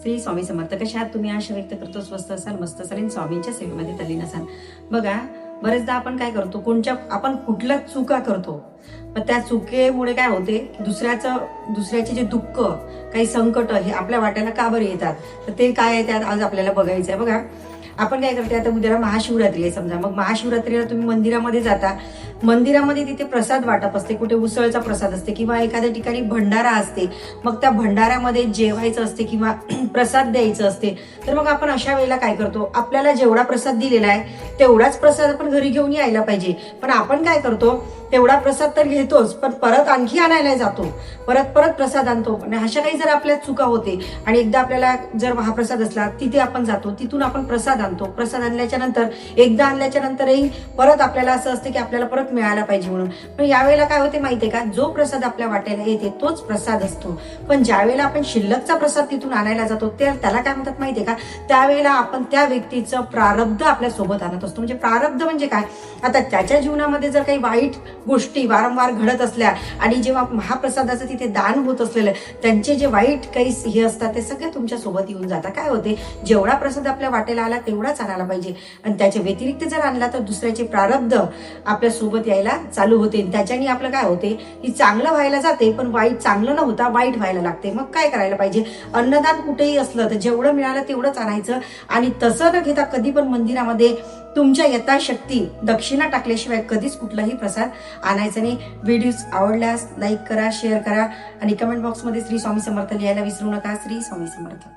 श्री स्वामी समर्थ. कशा आहात तुम्ही? आशा व्यक्त करतो स्वस्त असाल, मस्त असाल आणि स्वामींच्या सेवेमध्ये तल्लीन असाल. बघा, बरेचदा आपण काय करतो, आपण कुठल्या चुका करतो, पण त्या चुकीमुळे काय होते, दुसऱ्याचे जे दुःख, काही संकट हे आपल्या वाट्याला का बरं येतात, तर ते काय आहे त्यात आज आपल्याला बघायचं आहे. बघा, आपण काय करते, आता उद्याला महाशिवरात्री आहे समजा, मग महाशिवरात्रीला तुम्ही मंदिरामध्ये जाता, मंदिरामध्ये तिथे प्रसाद वाटप असते, कुठे उसळचा प्रसाद असते किंवा एखाद्या ठिकाणी भंडारा असते, मग त्या भंडाऱ्यामध्ये जेवायचं असते किंवा प्रसाद द्यायचं असते. तर मग आपण अशा वेळेला काय करतो, आपल्याला जेवढा प्रसाद दिलेला आहे तेवढाच प्रसाद आपण घरी घेऊन यायला पाहिजे, पण आपण काय करतो, तेवढा प्रसाद तर घेतोच, पण परत आणखी आणायला जातो, परत प्रसाद आणतो. आणि अशा काही जर आपल्या चुका होते आणि एकदा आपल्याला जर महाप्रसाद असला तिथे आपण जातो, तिथून आपण प्रसाद आणतो, प्रसाद आणल्याच्या नंतर एकदा आणल्याच्या नंतरही परत आपल्याला असं असतं की आपल्याला परत मिळायला पाहिजे म्हणून. पण यावेळेला काय होते माहितीये का, जो प्रसाद आपल्या वाट्याला येते तोच प्रसाद असतो, पण ज्यावेळेला आपण शिल्लकचा प्रसाद तिथून आणायला जातो त्याला काय म्हणतात माहितीये का, त्यावेळेला आपण त्या व्यक्तीचं प्रारब्ध आपल्या सोबत आणत असतो. म्हणजे प्रारब्ध म्हणजे काय, आता त्याच्या जीवनामध्ये जर काही वाईट गोष्टी वारंवार घडत असल्या आणि जेव्हा महाप्रसादाचं तिथे दान होत असलेलं, त्यांचे जे वाईट काही हे असतात ते सगळे तुमच्या सोबत येऊन जातात. काय होते, जेवढा प्रसाद आपल्या वाटेला आला तेवढाच आणायला पाहिजे, आणि त्याच्या व्यतिरिक्त जर आणला तर दुसऱ्याचे प्रारब्ध आपल्या सोबत यायला चालू होते. त्याच्याने आपलं काय होते की चांगलं व्हायला जाते, पण वाईट चांगलं न होता वाईट व्हायला लागते. मग काय करायला पाहिजे, अन्नदान कुठेही असलं तर जेवढं मिळालं तेवढंच आणायचं, आणि तसं न घेता कधी पण मंदिरामध्ये तुमच्या यथाशक्ती दक्षिणा टाकल्याशिवाय कधीच कुठलाही प्रसाद आणायचा नाही. व्हिडिओ आवडल्यास लाईक करा, शेअर करा आणि कमेंट बॉक्समध्ये श्री स्वामी समर्थ लिहायला विसरू नका. श्री स्वामी समर्थ.